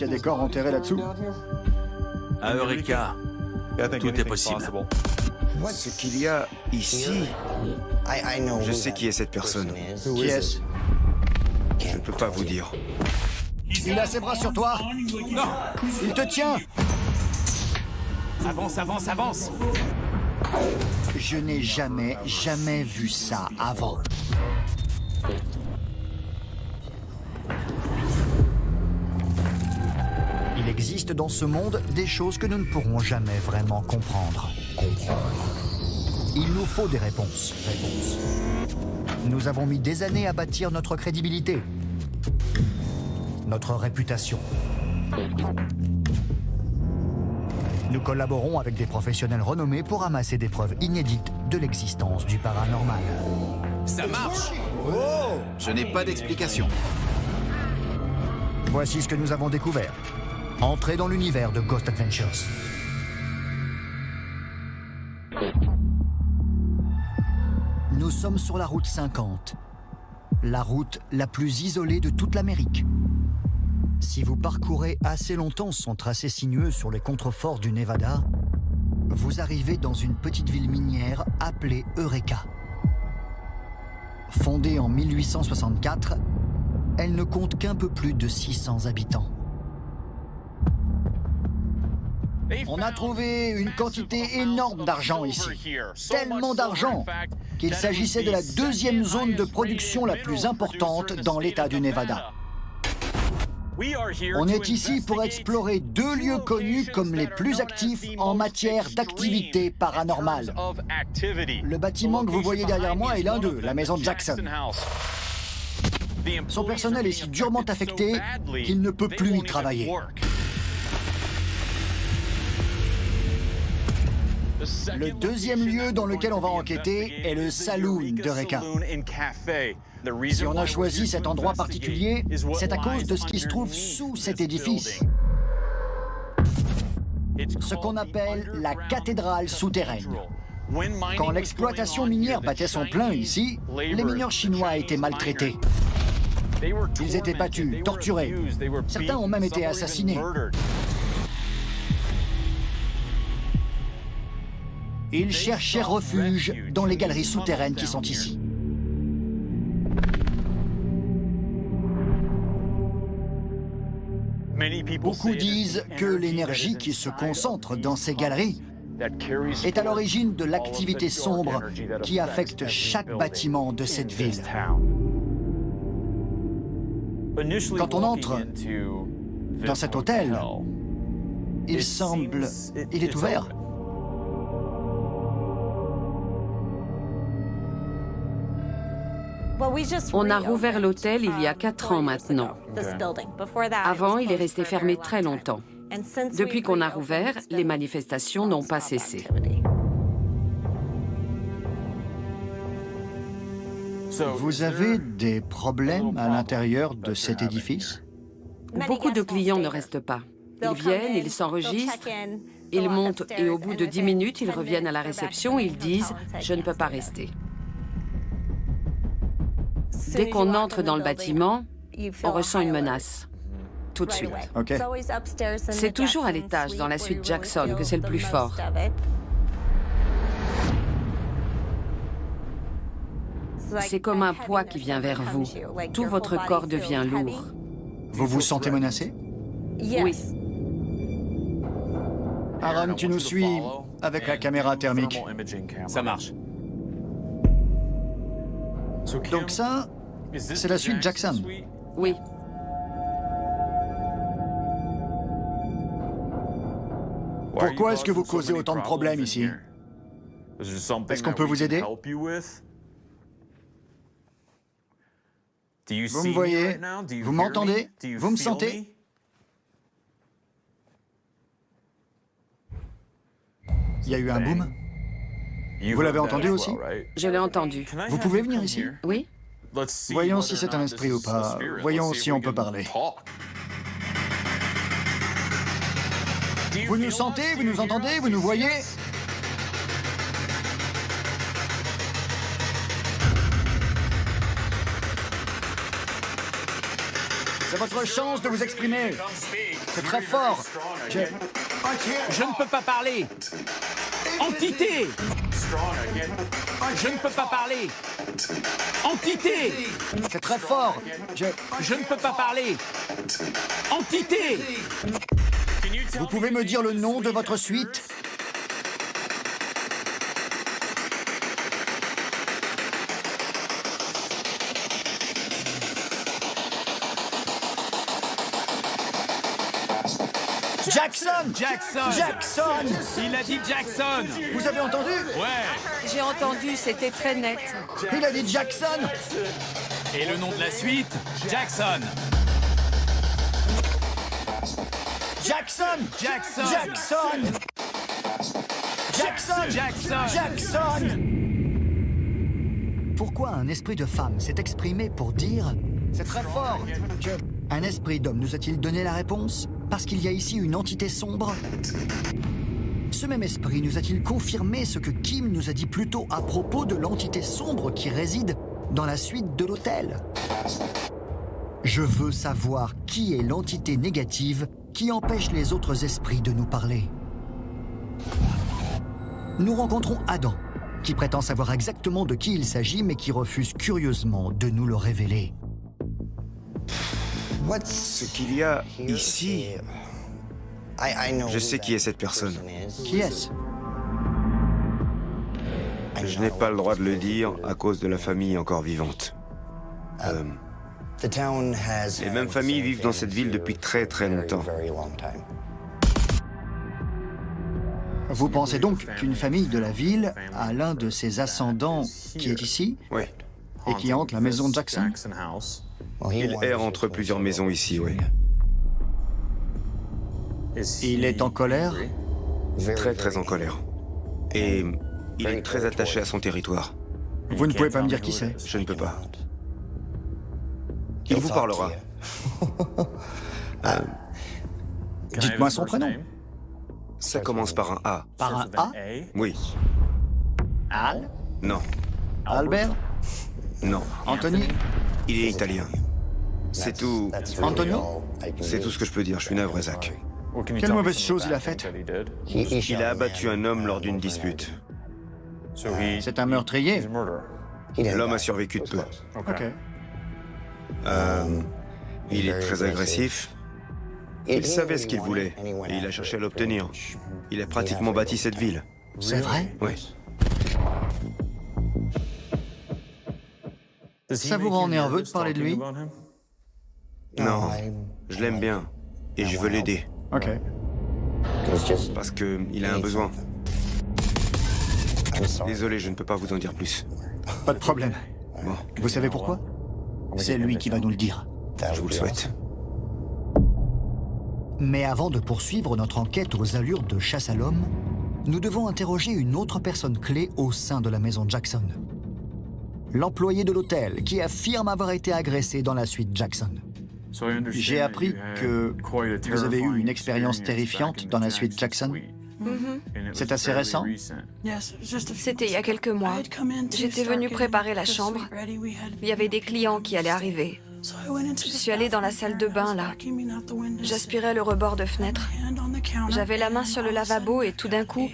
qu'il y a des corps enterrés là-dessous? À Eureka, tout est possible. Ce qu'il y a ici, je sais qui est cette personne. Qui est-ce? Je ne peux pas vous dire. Il a ses bras sur toi? Non! Il te tient! Avance, avance, avance! Je n'ai jamais vu ça avant. Il existe dans ce monde des choses que nous ne pourrons jamais vraiment comprendre. Il nous faut des réponses. Nous avons mis des années à bâtir notre crédibilité, notre réputation. Nous collaborons avec des professionnels renommés pour amasser des preuves inédites de l'existence du paranormal. Ça marche! Oh! Je n'ai pas d'explication. Voici ce que nous avons découvert. Entrez dans l'univers de Ghost Adventures. Nous sommes sur la route 50, la route la plus isolée de toute l'Amérique. Si vous parcourez assez longtemps son tracé sinueux sur les contreforts du Nevada, vous arrivez dans une petite ville minière appelée Eureka. Fondée en 1864, elle ne compte qu'un peu plus de 600 habitants. On a trouvé une quantité énorme d'argent ici. Tellement d'argent qu'il s'agissait de la deuxième zone de production la plus importante dans l'État du Nevada. On est ici pour explorer deux lieux connus comme les plus actifs en matière d'activité paranormale. Le bâtiment que vous voyez derrière moi est l'un d'eux, la maison Jackson. Son personnel est si durement affecté qu'il ne peut plus y travailler. Le deuxième lieu dans lequel on va enquêter est le Saloon d'Eureka. Si on a choisi cet endroit particulier, c'est à cause de ce qui se trouve sous cet édifice. Ce qu'on appelle la cathédrale souterraine. Quand l'exploitation minière battait son plein ici, les mineurs chinois étaient maltraités. Ils étaient battus, torturés. Certains ont même été assassinés. Ils cherchaient refuge dans les galeries souterraines qui sont ici. Beaucoup disent que l'énergie qui se concentre dans ces galeries est à l'origine de l'activité sombre qui affecte chaque bâtiment de cette ville. Quand on entre dans cet hôtel, il est ouvert. On a rouvert l'hôtel il y a 4 ans maintenant. Avant, il est resté fermé très longtemps. Depuis qu'on a rouvert, les manifestations n'ont pas cessé. Vous avez des problèmes à l'intérieur de cet édifice? Beaucoup de clients ne restent pas. Ils viennent, ils s'enregistrent, ils montent et au bout de 10 minutes, ils reviennent à la réception et ils disent « je ne peux pas rester ». Dès qu'on entre dans le bâtiment, on ressent une menace. Tout de suite. Okay. C'est toujours à l'étage, dans la suite Jackson, que c'est le plus fort. C'est comme un poids qui vient vers vous. Tout votre corps devient lourd. Vous vous sentez menacé? Oui. Aaron, tu nous suis avec la caméra thermique. Ça marche. Donc ça, c'est la suite Jackson. Oui. Pourquoi est-ce que vous causez autant de problèmes ici? Est-ce qu'on peut vous aider? Vous me voyez? Vous m'entendez? Vous me sentez? Il y a eu un boom? Vous l'avez entendu aussi? Je l'ai entendu. Vous pouvez venir ici? Oui? Voyons si c'est un esprit ou pas. Voyons si on peut parler. Vous nous sentez? Vous nous entendez? Vous nous voyez? votre chance de vous exprimer. C'est très fort. Je ne peux pas parler. Entité! Je ne peux pas parler. Entité! C'est très fort. Je ne peux pas parler. Entité! Vous pouvez me dire le nom de votre suite? Jackson! Jackson! Jackson! Il a dit Jackson! Vous avez entendu? Ouais! J'ai entendu, c'était très net. Il a dit Jackson! Et le nom de la suite? Jackson! Jackson! Jackson! Jackson! Jackson! Jackson! Jackson! Pourquoi un esprit de femme s'est exprimé pour dire « C'est très fort ». Un esprit d'homme nous a-t-il donné la réponse? Parce qu'il y a ici une entité sombre? Ce même esprit nous a-t-il confirmé ce que Kim nous a dit plus tôt à propos de l'entité sombre qui réside dans la suite de l'hôtel? Je veux savoir qui est l'entité négative qui empêche les autres esprits de nous parler. Nous rencontrons Adam, qui prétend savoir exactement de qui il s'agit, mais qui refuse curieusement de nous le révéler. Ce qu'il y a ici... Je sais qui est cette personne. Qui est-ce? Je n'ai pas le droit de le dire à cause de la famille encore vivante. Les mêmes familles vivent dans cette ville depuis très très longtemps. Vous pensez donc qu'une famille de la ville a l'un de ses ascendants qui est ici? Oui. Et qui hante la maison Jackson? Il erre entre plusieurs maisons ici, oui. Il est en colère? Très très en colère. Et il est très attaché à son territoire. Vous ne pouvez pas me dire qui c'est? Je ne peux pas. Il vous parlera. Dites-moi son prénom. Ça commence par un A. Par un A? Oui. Al? Non. Albert? Non. Anthony? Il est italien. C'est tout. Antonio? C'est tout ce que je peux dire. Je suis navré, Zach. Quelle mauvaise chose il a faite? Il a abattu un homme lors d'une dispute. C'est un meurtrier? L'homme a survécu de peu. Ok. Il est très agressif. Il savait ce qu'il voulait et il a cherché à l'obtenir. Il a pratiquement bâti cette ville. C'est vrai? Oui. Ça vous rend nerveux de parler de lui? Non, je l'aime bien et je veux l'aider. Ok. Parce qu'il a un besoin. Désolé, je ne peux pas vous en dire plus. Pas de problème. Bon, Vous savez pourquoi? C'est lui qui va nous le dire. je vous le souhaite. Mais avant de poursuivre notre enquête aux allures de chasse à l'homme, nous devons interroger une autre personne clé au sein de la maison Jackson. L'employé de l'hôtel qui affirme avoir été agressé dans la suite Jackson. J'ai appris que vous avez eu une expérience terrifiante dans la suite Jackson. C'est assez récent? C'était il y a quelques mois. J'étais venue préparer la chambre. Il y avait des clients qui allaient arriver. Je suis allée dans la salle de bain, là. J'aspirais le rebord de fenêtre. J'avais la main sur le lavabo et tout d'un coup,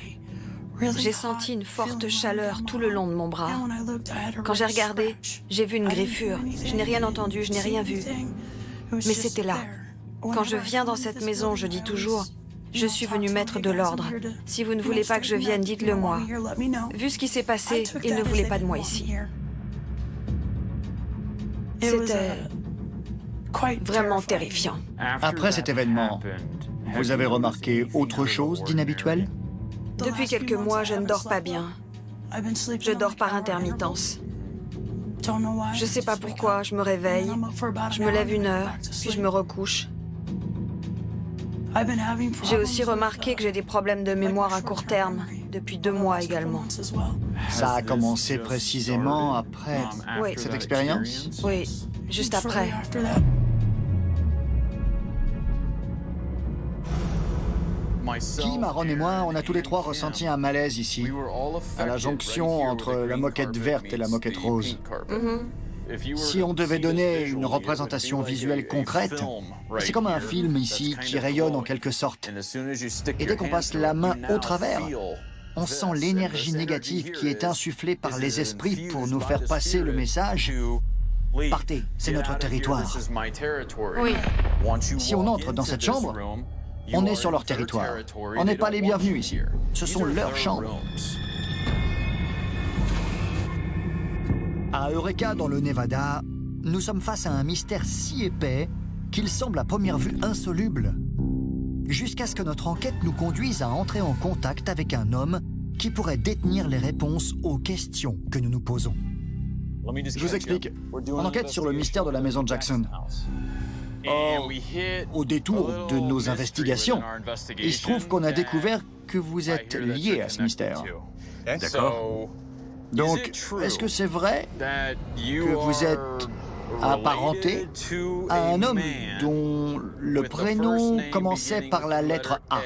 j'ai senti une forte chaleur tout le long de mon bras. Quand j'ai regardé, j'ai vu une griffure. Je n'ai rien entendu, je n'ai rien vu. Mais c'était là. Quand je viens dans cette maison, je dis toujours, je suis venue mettre de l'ordre. Si vous ne voulez pas que je vienne, dites-le moi. Vu ce qui s'est passé, ils ne voulaient pas de moi ici. C'était vraiment terrifiant. Après cet événement, vous avez remarqué autre chose d'inhabituel? Depuis quelques mois, je ne dors pas bien. Je dors par intermittence. Je ne sais pas pourquoi, je me réveille, je me lève 1 heure, puis je me recouche. J'ai aussi remarqué que j'ai des problèmes de mémoire à court terme, depuis 2 mois également. Ça a commencé précisément après Oui. cette expérience? Oui, juste après. Kim, Aaron et moi, on a tous les 3 ressenti un malaise ici, à la jonction entre la moquette verte et la moquette rose. Si on devait donner une représentation visuelle concrète, c'est comme un film ici qui rayonne en quelque sorte. Et dès qu'on passe la main au travers, on sent l'énergie négative qui est insufflée par les esprits pour nous faire passer le message « Partez, c'est notre territoire ». Oui. Si on entre dans cette chambre, on est sur leur territoire. On n'est pas les bienvenus ici. Ce sont leurs chambres. À Eureka, dans le Nevada, nous sommes face à un mystère si épais qu'il semble à première vue insoluble. Jusqu'à ce que notre enquête nous conduise à entrer en contact avec un homme qui pourrait détenir les réponses aux questions que nous nous posons. Je vous explique. On enquête sur le mystère de la maison Jackson. Or, au détour de nos investigations, il se trouve qu'on a découvert que vous êtes lié à ce mystère. D'accord. Donc, est-ce que c'est vrai que vous êtes apparenté à un homme dont le prénom commençait par la lettre A?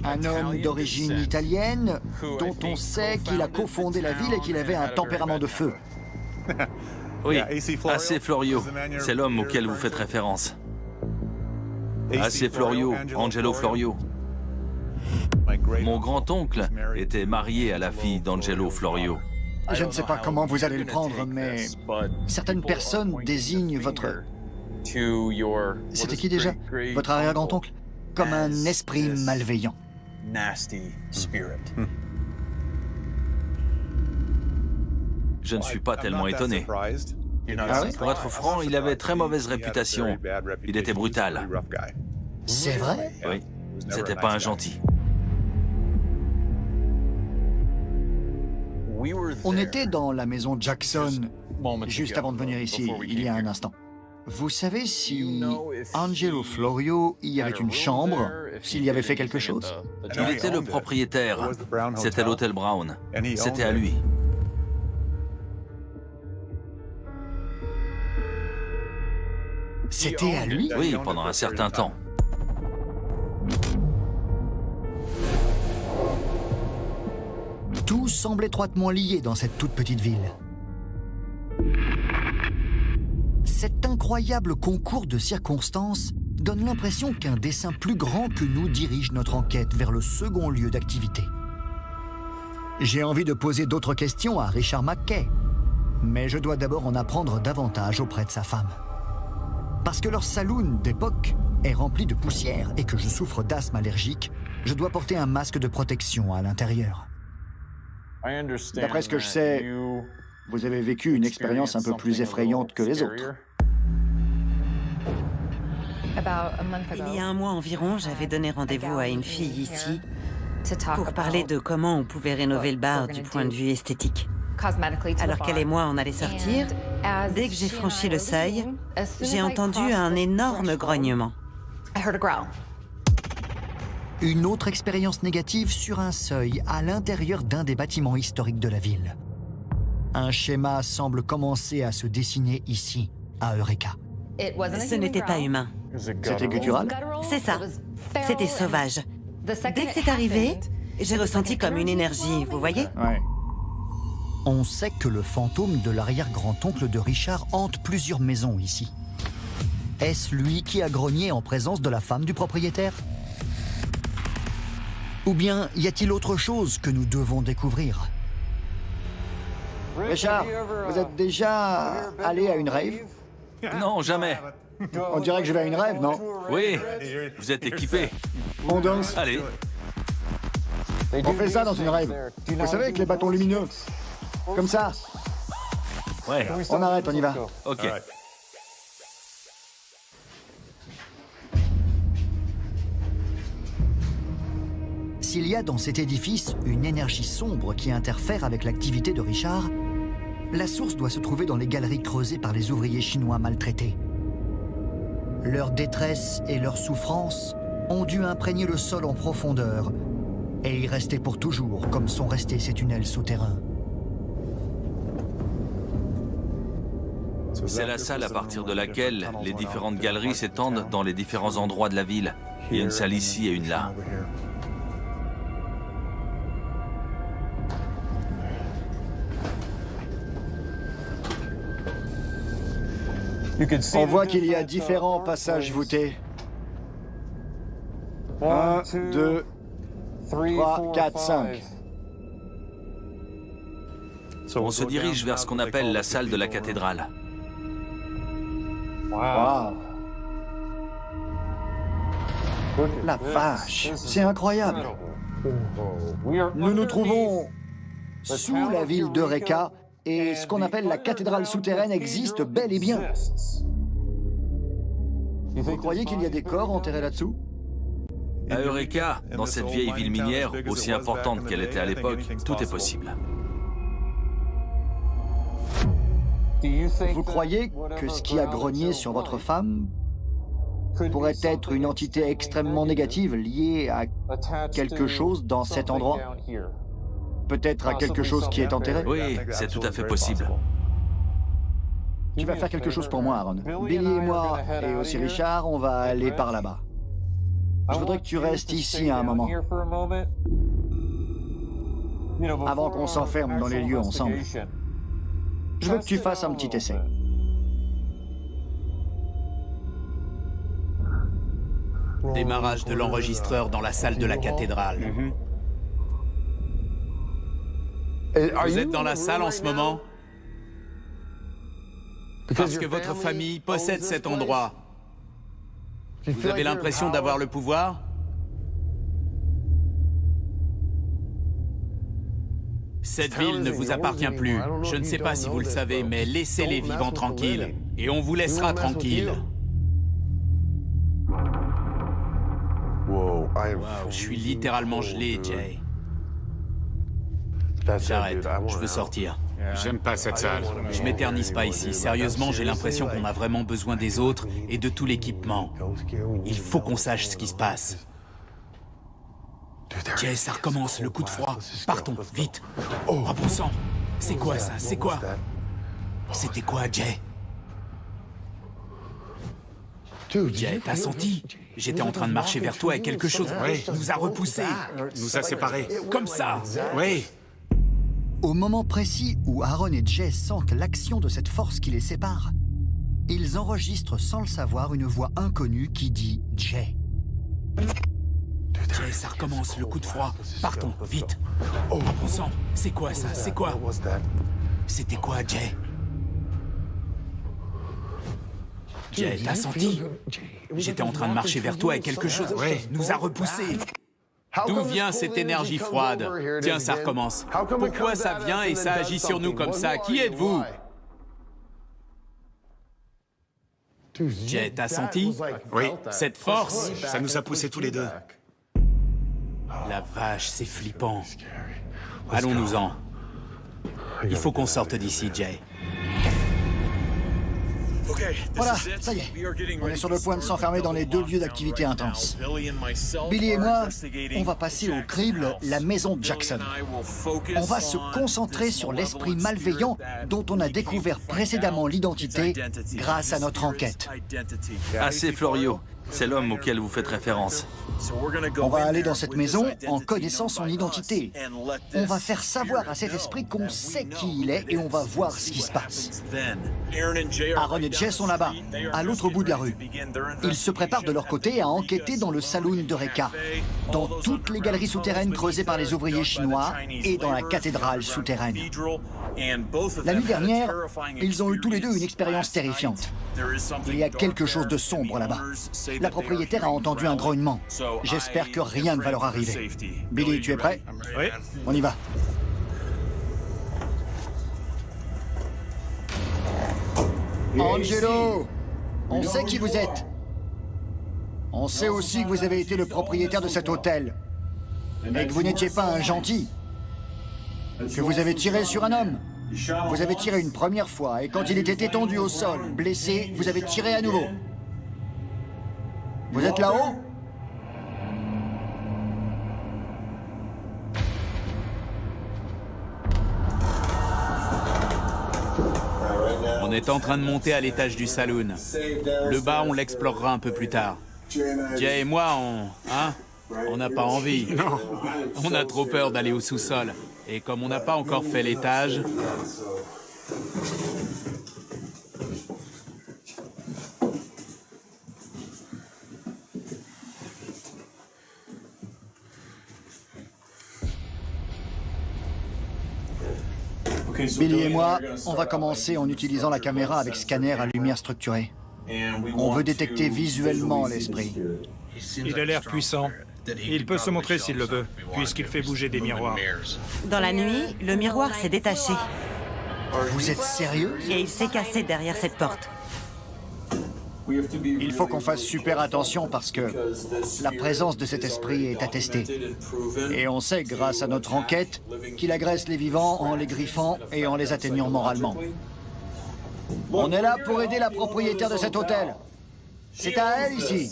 Un homme d'origine italienne dont on sait qu'il a cofondé la ville et qu'il avait un tempérament de feu. Oui, AC Florio, c'est l'homme auquel vous faites référence. AC Florio, Angelo Florio. Mon grand-oncle était marié à la fille d'Angelo Florio. Je ne sais pas comment vous allez le prendre, mais certaines personnes désignent votre... C'était qui déjà? Votre arrière-grand-oncle? Comme un esprit malveillant. Je ne suis pas tellement étonné. Ah oui? Pour être franc, il avait très mauvaise réputation. Il était brutal. C'est vrai? Oui, c'était pas un gentil. On était dans la maison Jackson juste avant de venir ici, il y a un instant. Vous savez si Angelo Florio y avait une chambre, s'il y avait fait quelque chose? Il était le propriétaire. C'était l'hôtel Brown. C'était à lui. C'était à lui? Oui, pendant un certain temps. Tout semble étroitement lié dans cette toute petite ville. Cet incroyable concours de circonstances donne l'impression qu'un dessein plus grand que nous dirige notre enquête vers le second lieu d'activité. J'ai envie de poser d'autres questions à Richard McKay, mais je dois d'abord en apprendre davantage auprès de sa femme. Parce que leur saloon d'époque est rempli de poussière et que je souffre d'asthme allergique, je dois porter un masque de protection à l'intérieur. D'après ce que je sais, vous avez vécu une expérience un peu plus effrayante que les autres. Il y a un mois environ, j'avais donné rendez-vous à une fille ici pour parler de comment on pouvait rénover le bar du point de vue esthétique. Alors qu'elle et moi, on allait sortir, dès que j'ai franchi le seuil, j'ai entendu un énorme grognement. Une autre expérience négative sur un seuil à l'intérieur d'un des bâtiments historiques de la ville. Un schéma semble commencer à se dessiner ici, à Eureka. Ce n'était pas humain. C'était guttural? C'est ça. C'était sauvage. Dès que c'est arrivé, j'ai ressenti comme une énergie, vous voyez? Ouais. On sait que le fantôme de l'arrière-grand-oncle de Richard hante plusieurs maisons ici. Est-ce lui qui a grogné en présence de la femme du propriétaire? Ou bien y a-t-il autre chose que nous devons découvrir? Richard, vous êtes déjà allé à une rave? Non, jamais. On dirait que je vais à une rave, non? Oui, vous êtes équipé. On danse. Allez. On fait ça dans une rave. Vous savez, avec les bâtons lumineux. Comme ça. Ouais. On arrête, on y va. Ok. S'il y a dans cet édifice une énergie sombre qui interfère avec l'activité de Richard, la source doit se trouver dans les galeries creusées par les ouvriers chinois maltraités. Leur détresse et leur souffrance ont dû imprégner le sol en profondeur et y rester pour toujours, comme sont restés ces tunnels souterrains. C'est la salle à partir de laquelle les différentes galeries s'étendent dans les différents endroits de la ville. Il y a une salle ici et une là. On voit qu'il y a différents passages voûtés. 1, 2, 3, 4, 5. On se dirige vers ce qu'on appelle la salle de la cathédrale. Wow. La vache, c'est incroyable. Nous nous trouvons sous la ville d'Eureka et ce qu'on appelle la cathédrale souterraine existe bel et bien. Vous croyez qu'il y a des corps enterrés là-dessous? À Eureka, dans cette vieille ville minière, aussi importante qu'elle était à l'époque, tout est possible. Vous croyez que ce qui a grogné sur votre femme pourrait être une entité extrêmement négative liée à quelque chose dans cet endroit? Peut-être à quelque chose qui est enterré? Oui, c'est tout à fait possible. Tu vas faire quelque chose pour moi, Aaron. Billy et moi, et aussi Richard, on va aller par là-bas. Je voudrais que tu restes ici un moment. Avant qu'on s'enferme dans les lieux ensemble. Je veux que tu fasses un petit essai. Démarrage de l'enregistreur dans la salle de la cathédrale. Vous êtes dans la salle en ce moment? Parce que votre famille possède cet endroit. Vous avez l'impression d'avoir le pouvoir? Cette ville ne vous appartient plus. Je ne sais pas si vous le savez, mais laissez les vivants tranquilles. Et on vous laissera tranquille. Wow, je suis littéralement gelé, Jay. J'arrête, je veux sortir. J'aime pas cette salle. Je m'éternise pas ici. Sérieusement, j'ai l'impression qu'on a vraiment besoin des autres et de tout l'équipement. Il faut qu'on sache ce qui se passe. Jay, ça recommence, le coup de froid. Partons, vite. Oh bon sang, c'est quoi ça? C'est quoi? C'était quoi, Jay? Jay, t'as senti? J'étais en train de marcher vers toi et quelque chose nous a repoussés. Nous a séparés. Comme ça. Oui. Au moment précis où Aaron et Jay sentent l'action de cette force qui les sépare, ils enregistrent sans le savoir une voix inconnue qui dit « Jay ». Jay, ça recommence, le coup de froid. Partons, vite. Oh bon sang, c'est quoi ça? C'est quoi? C'était quoi, Jay? Jay, t'as senti? J'étais en train de marcher vers toi et quelque chose nous a repoussés. D'où vient cette énergie froide? Tiens, ça recommence. Pourquoi ça vient et ça agit sur nous comme ça? Qui êtes-vous? Jay, t'as senti? Oui. Cette force? Ça nous a poussés tous les deux. La vache, c'est flippant. Allons-nous-en. Il faut qu'on sorte d'ici, Jay. Voilà, ça y est. On est sur le point de s'enfermer dans les deux lieux d'activité intense. Billy et moi, on va passer au crible la maison Jackson. On va se concentrer sur l'esprit malveillant dont on a découvert précédemment l'identité grâce à notre enquête. AC Florio, c'est l'homme auquel vous faites référence. On va aller dans cette maison en connaissant son identité. On va faire savoir à cet esprit qu'on sait qui il est et on va voir ce qui se passe. Aaron et Jay sont là-bas, à l'autre bout de la rue. Ils se préparent de leur côté à enquêter dans le saloon d'Eureka, dans toutes les galeries souterraines creusées par les ouvriers chinois et dans la cathédrale souterraine. La nuit dernière, ils ont eu tous les deux une expérience terrifiante. Il y a quelque chose de sombre là-bas. La propriétaire a entendu un grognement. J'espère que rien ne va leur arriver. Billy, tu es prêt? Oui. On y va. Angelo! On sait qui vous êtes. On sait aussi que vous avez été le propriétaire de cet hôtel. Et que vous n'étiez pas un gentil. Que vous avez tiré sur un homme. Vous avez tiré une première fois, et quand il était étendu au sol, blessé, vous avez tiré à nouveau. Vous êtes là-haut? On est en train de monter à l'étage du saloon. Le bas, on l'explorera un peu plus tard. Jay et moi, on n'a pas envie. Non. On a trop peur d'aller au sous-sol. Et comme on n'a pas encore fait l'étage... Billy et moi, on va commencer en utilisant la caméra avec scanner à lumière structurée. On veut détecter visuellement l'esprit. Il a l'air puissant. Il peut se montrer s'il le veut, puisqu'il fait bouger des miroirs. Dans la nuit, le miroir s'est détaché. Vous êtes sérieux? Et il s'est cassé derrière cette porte. Il faut qu'on fasse super attention parce que la présence de cet esprit est attestée. Et on sait, grâce à notre enquête, qu'il agresse les vivants en les griffant et en les atteignant moralement. On est là pour aider la propriétaire de cet hôtel. C'est à elle ici.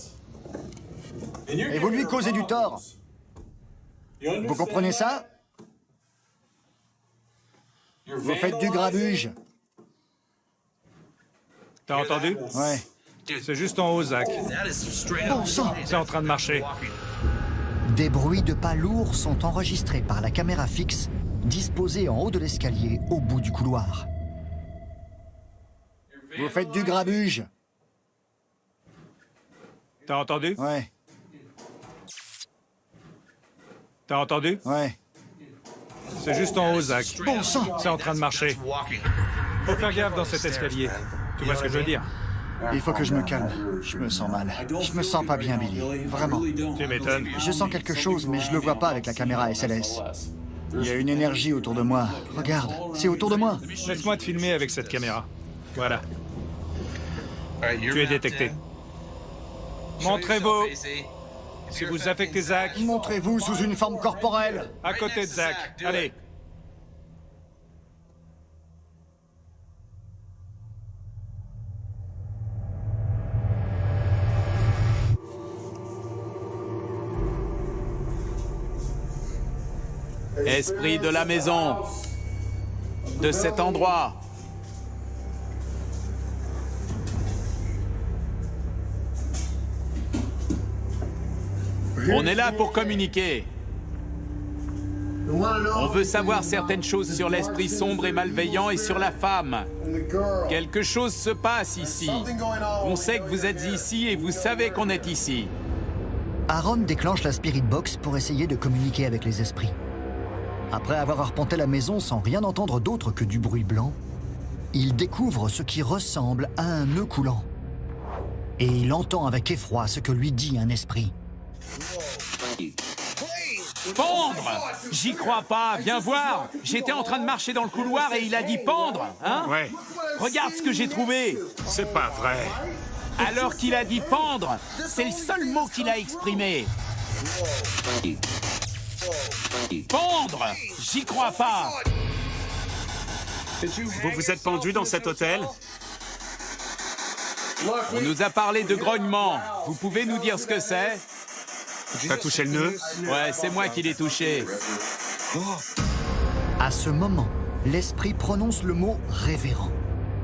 Et vous lui causez du tort. Vous comprenez ça? Vous faites du grabuge. T'as entendu? Ouais. C'est juste en haut, Zach. Bon sang! C'est en train de marcher. Des bruits de pas lourds sont enregistrés par la caméra fixe disposée en haut de l'escalier au bout du couloir. Vous faites du grabuge. T'as entendu? Ouais. T'as entendu? Ouais. C'est juste en haut, Zach. Bon sang! C'est en train de marcher. Faut faire gaffe dans cet escalier. Tu vois ce que je veux dire? Il faut que je me calme. Je me sens mal. Je me sens pas bien, Billy. Vraiment. Tu m'étonnes. Je sens quelque chose, mais je le vois pas avec la caméra SLS. Il y a une énergie autour de moi. Regarde, c'est autour de moi. Laisse-moi te filmer avec cette caméra. Voilà. Tu es détecté. Montrez-vous. Si vous affectez Zach, Montrez-vous sous une forme corporelle. à côté de Zach. Allez. Esprit de la maison, de cet endroit. On est là pour communiquer. On veut savoir certaines choses sur l'esprit sombre et malveillant et sur la femme. Quelque chose se passe ici. On sait que vous êtes ici et vous savez qu'on est ici. Aaron déclenche la Spirit Box pour essayer de communiquer avec les esprits. Après avoir arpenté la maison sans rien entendre d'autre que du bruit blanc, il découvre ce qui ressemble à un nœud coulant. Et il entend avec effroi ce que lui dit un esprit. Pendre! J'y crois pas, viens voir. J'étais en train de marcher dans le couloir et il a dit pendre, hein? Ouais. Regarde ce que j'ai trouvé. C'est pas vrai. Alors qu'il a dit pendre, c'est le seul mot qu'il a exprimé. Pendre! J'y crois pas. Vous vous êtes pendu dans cet hôtel? On nous a parlé de grognement. Vous pouvez nous dire ce que c'est? T'as touché le nœud? Ouais, c'est moi qui l'ai touché. À ce moment, l'esprit prononce le mot « révérend ».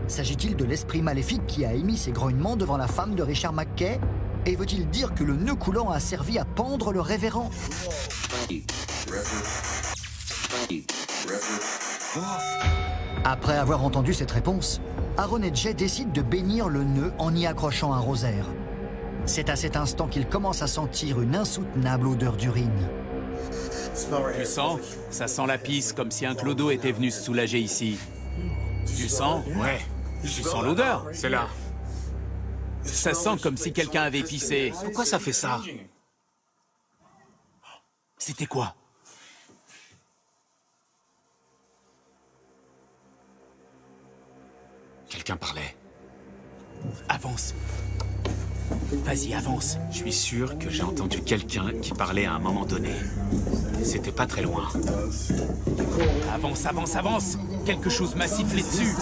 S'agit-il de l'esprit maléfique qui a émis ses grognements devant la femme de Richard McKay? Et veut-il dire que le nœud coulant a servi à pendre le révérend? Après avoir entendu cette réponse, Aaron et Jay décident de bénir le nœud en y accrochant un rosaire. C'est à cet instant qu'ils commencent à sentir une insoutenable odeur d'urine. Tu sens? Ça sent la pisse, comme si un clodo était venu se soulager ici. Tu sens? Ouais. Tu sens l'odeur? C'est là. Ça sent comme si quelqu'un avait pissé. Pourquoi ça fait ça? C'était quoi? Quelqu'un parlait. Avance. Vas-y, avance. Je suis sûr que j'ai entendu quelqu'un qui parlait à un moment donné. C'était pas très loin. Avance, avance, avance. Quelque chose m'a sifflé dessus.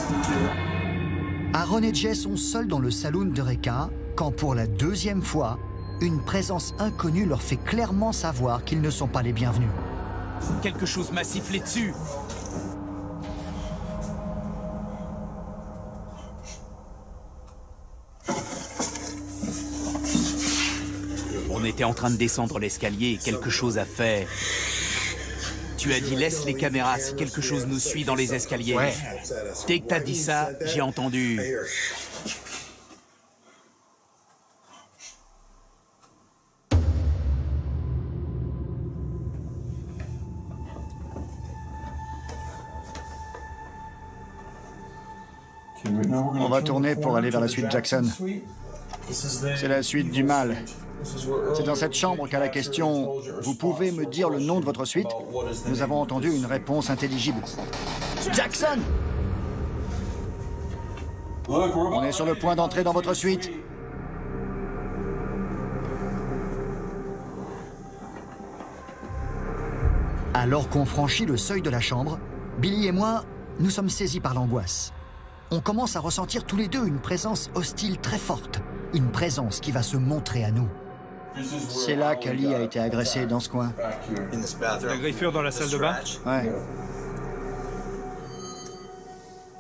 Aaron et Jay sont seuls dans le saloon d'Eureka quand, pour la deuxième fois, une présence inconnue leur fait clairement savoir qu'ils ne sont pas les bienvenus. Quelque chose m'a sifflé dessus. On était en train de descendre l'escalier et quelque chose a fait. Tu as dit laisse les caméras si quelque chose nous suit dans les escaliers. Ouais. Dès que t'as dit ça, j'ai entendu. On va tourner pour aller vers la suite Jackson. C'est la suite du mal. C'est dans cette chambre qu'à la question « Vous pouvez me dire le nom de votre suite ?» nous avons entendu une réponse intelligible. Jackson! On est sur le point d'entrer dans votre suite. Alors qu'on franchit le seuil de la chambre, Billy et moi, nous sommes saisis par l'angoisse. On commence à ressentir tous les deux une présence hostile très forte. Une présence qui va se montrer à nous. C'est là qu'Ali a été agressé, dans ce coin. La griffure dans la salle de bain? Ouais.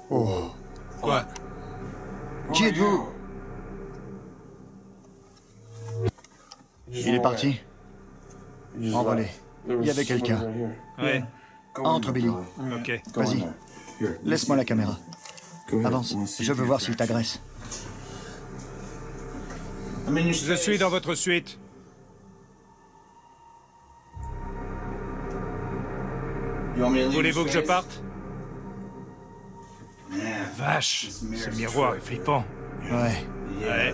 Oh. Quoi? Qui êtes-vous? Il est parti. Envolé. Il y avait quelqu'un. Ouais. Entre, Billy. Ok. Vas-y. Laisse-moi la caméra. Avance. Je veux voir s'il t'agresse. Je suis dans votre suite. Voulez-vous que je parte? Vache, ce miroir est flippant. Ouais. Ouais.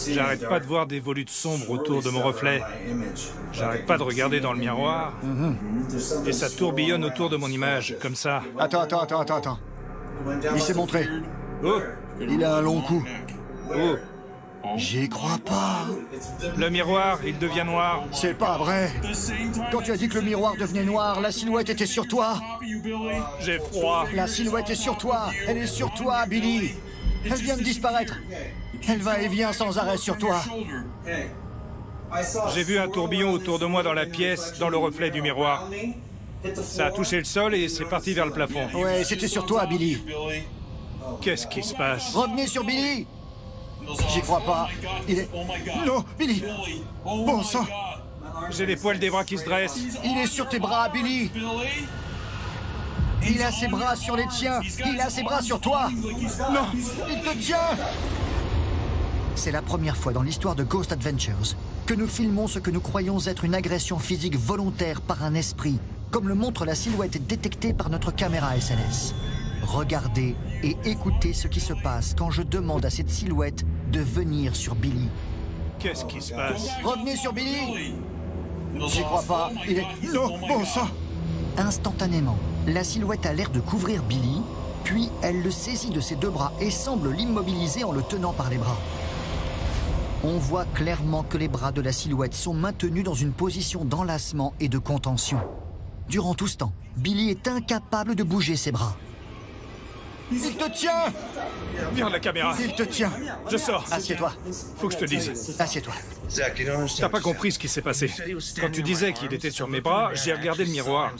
J'arrête pas de voir des volutes sombres autour de mon reflet. J'arrête pas de regarder dans le miroir. Et ça tourbillonne autour de mon image, comme ça. Attends. Il s'est montré. Oh! Il a un long cou. Oh! J'y crois pas. Le miroir, il devient noir. C'est pas vrai. Quand tu as dit que le miroir devenait noir, la silhouette était sur toi. J'ai froid. La silhouette est sur toi. Elle est sur toi, Billy. Elle vient de disparaître. Elle va et vient sans arrêt sur toi. J'ai vu un tourbillon autour de moi dans la pièce, dans le reflet du miroir. Ça a touché le sol et c'est parti vers le plafond. Ouais, c'était sur toi, Billy. Qu'est-ce qui se passe? Revenez sur Billy. J'y crois pas. Il est... Non, Billy. Bon sang. J'ai les poils des bras qui se dressent. Il est sur tes bras, Billy. Il a ses bras sur les tiens. Il a ses bras sur toi. Non, il te tient. C'est la première fois dans l'histoire de Ghost Adventures que nous filmons ce que nous croyons être une agression physique volontaire par un esprit, comme le montre la silhouette détectée par notre caméra SLS. Regardez et écoutez ce qui se passe quand je demande à cette silhouette de venir sur Billy. Qu'est-ce qui se passe? Revenez sur Billy. J'y crois pas. Il est... Non, bon sang. Instantanément, la silhouette a l'air de couvrir Billy, puis elle le saisit de ses deux bras et semble l'immobiliser en le tenant par les bras. On voit clairement que les bras de la silhouette sont maintenus dans une position d'enlacement et de contention. Durant tout ce temps, Billy est incapable de bouger ses bras. Il te tient! Viens la caméra. Il te tient. Je sors. Assieds-toi. Faut que je te dise. Assieds-toi. T'as pas compris ce qui s'est passé. Quand tu disais qu'il était sur mes bras, j'ai regardé le miroir.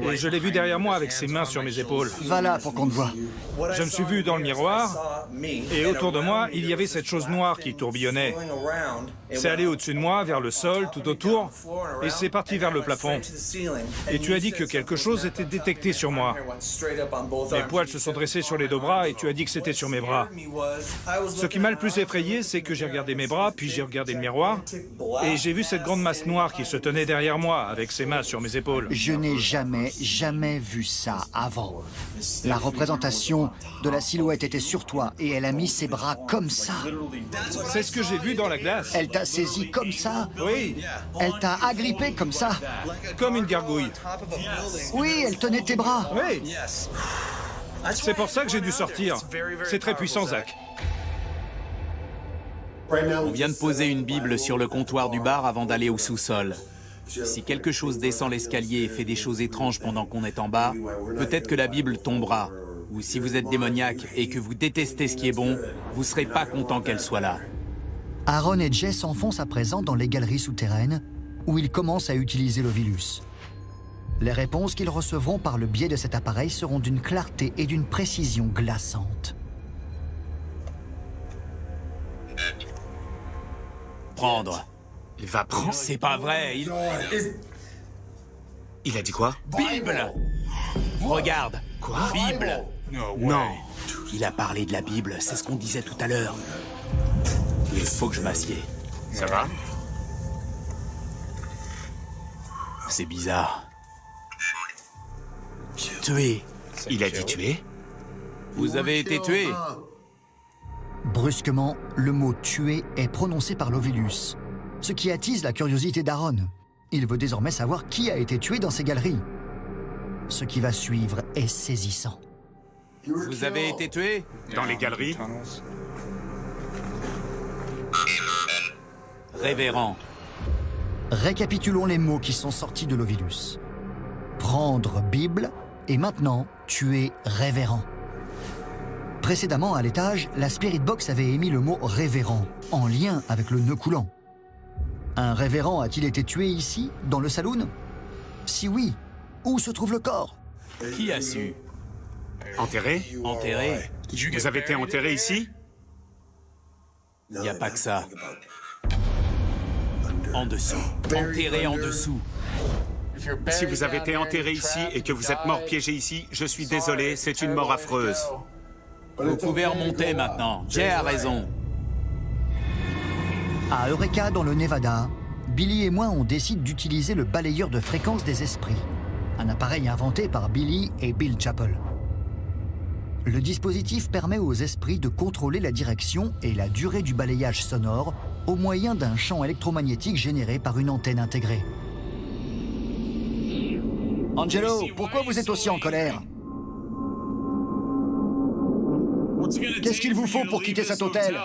Et je l'ai vu derrière moi avec ses mains sur mes épaules. Va là pour qu'on te voie. Je me suis vu dans le miroir, et autour de moi, il y avait cette chose noire qui tourbillonnait. C'est allé au-dessus de moi, vers le sol, tout autour, et c'est parti vers le plafond. Et tu as dit que quelque chose était détecté sur moi. Mes poils se sont dressés sur les deux bras, et tu as dit que c'était sur mes bras. Ce qui m'a le plus effrayé, c'est que j'ai regardé mes bras, puis j'ai regardé le miroir, et j'ai vu cette grande masse noire qui se tenait derrière moi, avec ses mains sur mes épaules. Je n'ai jamais vu ça avant. La représentation de la silhouette était sur toi, et elle a mis ses bras comme ça. C'est ce que j'ai vu dans la glace. Elle t'a saisi comme ça? Oui. Elle t'a agrippé comme ça? Comme une gargouille. Oui, elle tenait tes bras. Oui. C'est pour ça que j'ai dû sortir. C'est très puissant, Zach. On vient de poser une Bible sur le comptoir du bar avant d'aller au sous-sol. Si quelque chose descend l'escalier et fait des choses étranges pendant qu'on est en bas, peut-être que la Bible tombera. Ou si vous êtes démoniaque et que vous détestez ce qui est bon, vous serez pas content qu'elle soit là. Aaron et Jay s'enfoncent à présent dans les galeries souterraines où ils commencent à utiliser l'Ovilus. Les réponses qu'ils recevront par le biais de cet appareil seront d'une clarté et d'une précision glaçantes. Prendre. Il va prendre... C'est pas vrai, Il a dit quoi? Bible! Regarde. Quoi? Bible! Non. Il a parlé de la Bible, c'est ce qu'on disait tout à l'heure. Il faut que je m'assieds. Ça va? C'est bizarre. Tuer. Il a dit tuer? Vous avez été tué. Brusquement, le mot « tuer » est prononcé par l'Ovilus, ce qui attise la curiosité d'Aaron. Il veut désormais savoir qui a été tué dans ces galeries. Ce qui va suivre est saisissant. Vous avez été tué? Dans les galeries? Révérend. Récapitulons les mots qui sont sortis de l'Ovilus. Prendre Bible et maintenant tuer révérend. Précédemment, à l'étage, la Spirit Box avait émis le mot révérend, en lien avec le nœud coulant. Un révérend a-t-il été tué ici, dans le saloon? Si oui, où se trouve le corps? Qui a su? Enterré? Enterré? Vous avez été enterré ici? Il n'y a pas que ça. En dessous. Enterré en dessous. Si vous avez été enterré ici et que vous êtes mort piégé ici, je suis désolé, c'est une mort affreuse. Vous pouvez remonter maintenant. Jay a raison. À Eureka, dans le Nevada, Billy et moi, on décide d'utiliser le balayeur de fréquence des esprits, un appareil inventé par Billy et Bill Chappell. Le dispositif permet aux esprits de contrôler la direction et la durée du balayage sonore au moyen d'un champ électromagnétique généré par une antenne intégrée. Angelo, pourquoi vous êtes aussi en colère? Qu'est-ce qu'il vous faut pour quitter cet hôtel?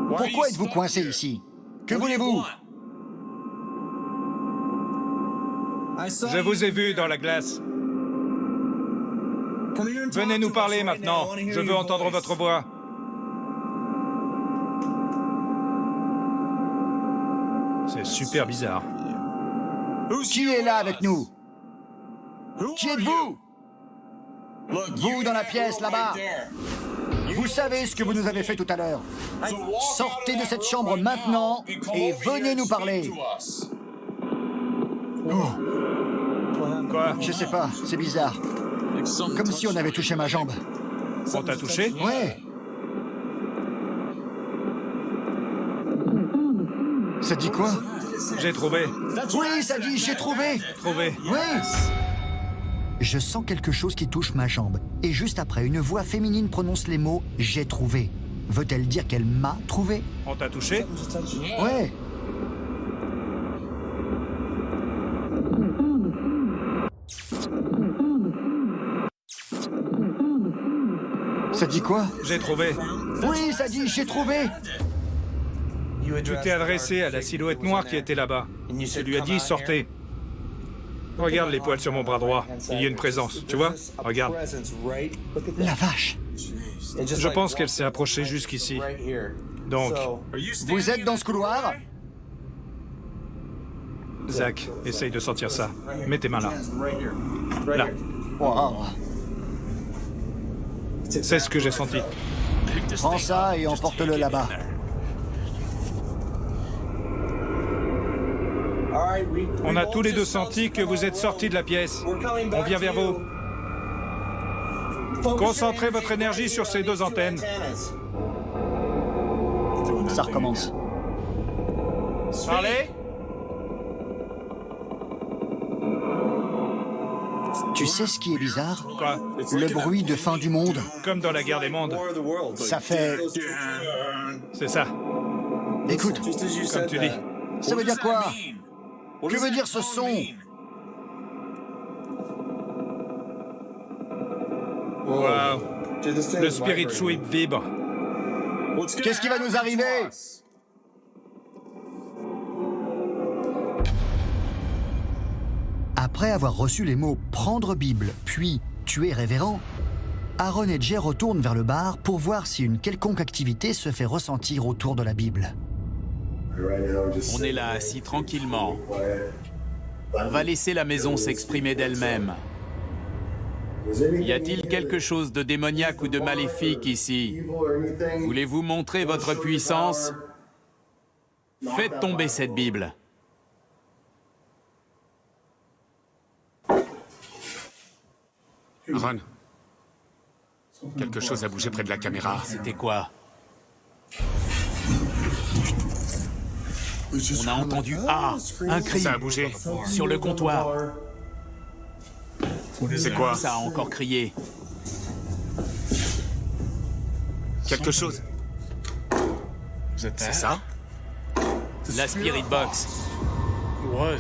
Pourquoi êtes-vous coincé ici? Que voulez-vous? Je vous ai vu dans la glace. Venez nous parler maintenant. Je veux entendre votre voix. C'est super bizarre. Qui est là avec nous? Qui êtes-vous? Vous dans la pièce là-bas. Vous savez ce que vous nous avez fait tout à l'heure. Sortez de cette chambre maintenant et venez nous parler. Oh. Quoi? Je sais pas, c'est bizarre. Comme si on avait touché ma jambe. On t'a touché? Ouais. Ça dit quoi? J'ai trouvé. Oui, ça dit j'ai trouvé. Trouvé. Oui. Je sens quelque chose qui touche ma jambe. Et juste après, une voix féminine prononce les mots « j'ai trouvé ». Veut-elle dire qu'elle m'a trouvé? On t'a touché? Ouais. Ça dit quoi? J'ai trouvé. Oui, ça dit j'ai trouvé. Tu t'es adressé à la silhouette noire qui était là-bas. Tu lui as dit sortez. Regarde les poils sur mon bras droit. Il y a une présence, tu vois? Regarde. La vache. Je pense qu'elle s'est approchée jusqu'ici. Donc, vous êtes dans ce couloir? Zach, essaye de sentir ça. Mets tes mains là. Là. Wow. C'est ce que j'ai senti. Prends ça et emporte-le là-bas. On a tous les deux senti que vous êtes sortis de la pièce. On vient vers vous. Concentrez votre énergie sur ces deux antennes. Ça recommence. Parlez. Tu sais ce qui est bizarre? Quoi? Le bruit de fin du monde. Comme dans la guerre des mondes. Ça fait... C'est ça. Écoute. Comme tu dis. Ça veut dire quoi? Que veut dire ce son? Wow. Le Spirit Sweep vibre. Qu'est-ce qui va nous arriver? Après avoir reçu les mots « prendre Bible » puis « tuer révérend », Aaron et Jay retournent vers le bar pour voir si une quelconque activité se fait ressentir autour de la Bible. On est là, assis tranquillement. On va laisser la maison s'exprimer d'elle-même. Y a-t-il quelque chose de démoniaque ou de maléfique ici? Voulez-vous montrer votre puissance? Faites tomber cette Bible. Ron, quelque chose a bougé près de la caméra. C'était quoi? On a entendu « Ah !» un cri. Ça a bougé. Sur le comptoir. C'est quoi? Ça a encore crié. Quelque chose. C'est ça? La Spirit Box.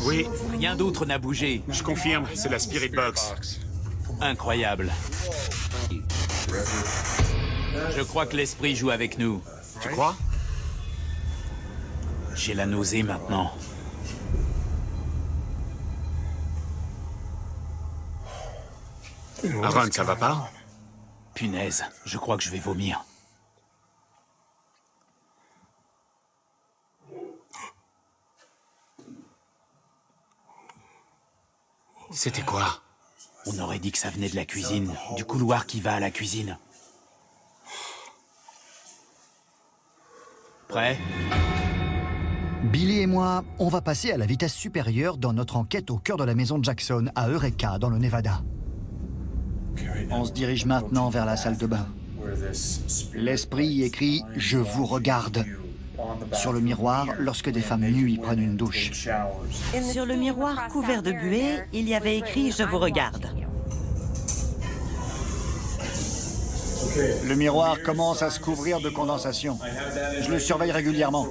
Oui, Rien d'autre n'a bougé. je confirme, c'est la Spirit Box. Incroyable. Je crois que l'esprit joue avec nous. Tu crois? J'ai la nausée maintenant. Aaron, ça va pas? Punaise, je crois que je vais vomir. C'était quoi? On aurait dit que ça venait de la cuisine, du couloir qui va à la cuisine. Prêt? Billy et moi, on va passer à la vitesse supérieure dans notre enquête au cœur de la maison Jackson, à Eureka, dans le Nevada. On se dirige maintenant vers la salle de bain. L'esprit y écrit « Je vous regarde » sur le miroir lorsque des femmes nues y prennent une douche. Sur le miroir couvert de buée, il y avait écrit « Je vous regarde ». Le miroir commence à se couvrir de condensation. Je le surveille régulièrement.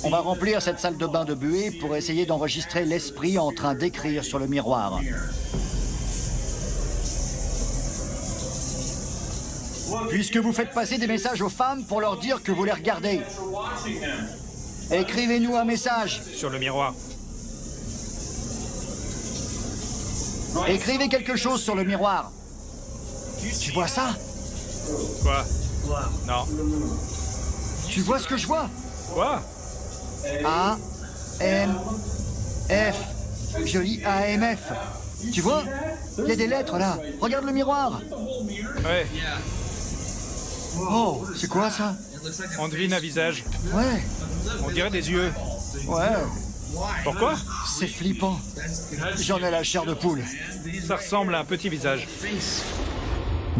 On va remplir cette salle de bain de buée pour essayer d'enregistrer l'esprit en train d'écrire sur le miroir. Puisque vous faites passer des messages aux femmes pour leur dire que vous les regardez. Écrivez-nous un message. Sur le miroir. Écrivez quelque chose sur le miroir. Tu vois ça? Quoi? Non. Tu vois ce que je vois? Quoi? A, M, F. Je lis AMF. Tu vois? Il y a des lettres là. Regarde le miroir. Ouais. Oh, c'est quoi ça? On devine un visage. Ouais, On dirait des yeux. ouais. Pourquoi? C'est flippant. J'en ai la chair de poule. Ça ressemble à un petit visage.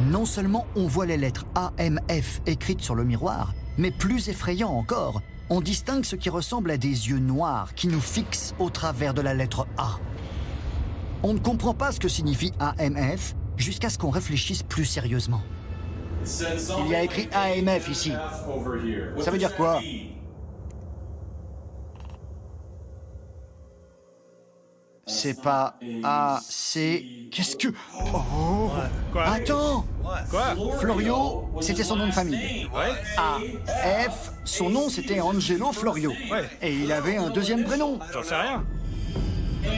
Non seulement on voit les lettres AMF écrites sur le miroir, mais plus effrayant encore, on distingue ce qui ressemble à des yeux noirs qui nous fixent au travers de la lettre A. On ne comprend pas ce que signifie AMF jusqu'à ce qu'on réfléchisse plus sérieusement. Il y a écrit AMF ici. Ça veut dire quoi? C'est pas A, c'est... Qu'est-ce que... Oh! Quoi? Attends! Quoi? Florio, c'était son nom de famille. Ouais. A, F, son nom c'était Angelo Florio. Ouais. Et il avait un deuxième prénom. J'en sais rien.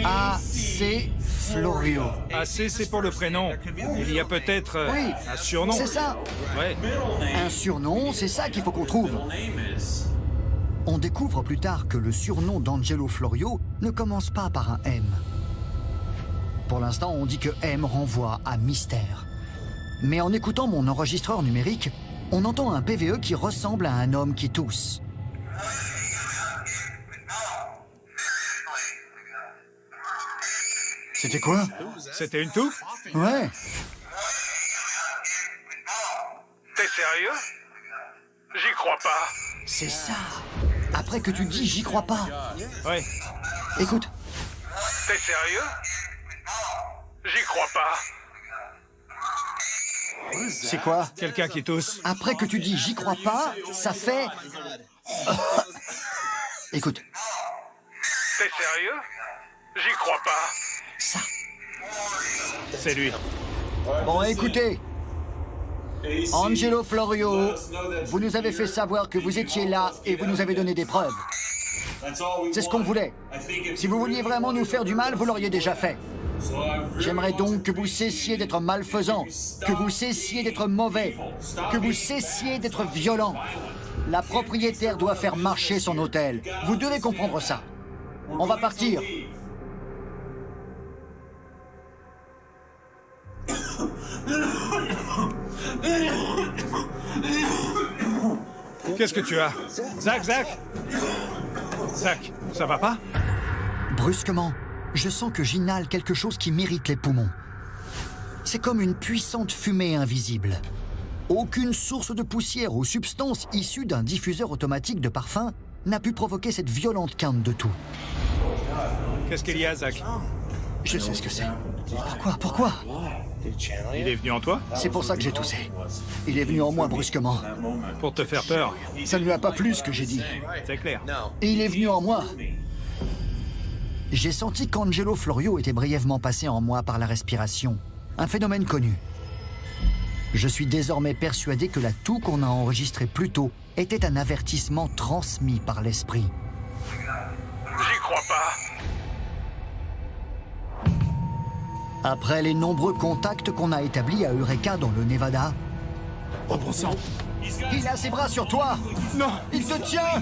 A, C, Florio. AC, c'est pour le prénom. Il y a peut-être Oui, un surnom. c'est ça. Ouais. Un surnom, c'est ça qu'il faut qu'on trouve. On découvre plus tard que le surnom d'Angelo Florio ne commence pas par un M. Pour l'instant, on dit que M renvoie à mystère. Mais en écoutant mon enregistreur numérique, on entend un PVE qui ressemble à un homme qui tousse. C'était quoi? C'était une toux? Ouais. T'es sérieux? J'y crois pas. C'est ça. Après que tu dis « j'y crois pas ». Ouais. Écoute. T'es sérieux? J'y crois pas. C'est quoi? Quelqu'un qui tousse. Après que tu dis « j'y crois pas », ça fait... Écoute. T'es sérieux? J'y crois pas. Ça. C'est lui. Bon, écoutez. Angelo Florio, vous nous avez fait savoir que vous étiez là et vous nous avez donné des preuves. C'est ce qu'on voulait. Si vous vouliez vraiment nous faire du mal, vous l'auriez déjà fait. J'aimerais donc que vous cessiez d'être malfaisant, que vous cessiez d'être mauvais, que vous cessiez d'être violent. La propriétaire doit faire marcher son hôtel. Vous devez comprendre ça. On va partir. Qu'est-ce que tu as? Zach, Zach? Zach, ça va pas? Brusquement, je sens que j'inhale quelque chose qui m'irrite les poumons. C'est comme une puissante fumée invisible. Aucune source de poussière ou substance issue d'un diffuseur automatique de parfum n'a pu provoquer cette violente quinte de toux. Qu'est-ce qu'il y a, Zach? Je sais ce que c'est. Pourquoi? Il est venu en toi? C'est pour ça que j'ai toussé. Il est venu en moi brusquement. Pour te faire peur? Ça ne lui a pas plu ce que j'ai dit. C'est clair. Et il est venu en moi. J'ai senti qu'Angelo Florio était brièvement passé en moi par la respiration. Un phénomène connu. Je suis désormais persuadé que la toux qu'on a enregistrée plus tôt était un avertissement transmis par l'esprit. J'y crois pas. Après les nombreux contacts qu'on a établis à Eureka dans le Nevada... Oh bon sang! Il a ses bras sur toi! Non! Il te tient!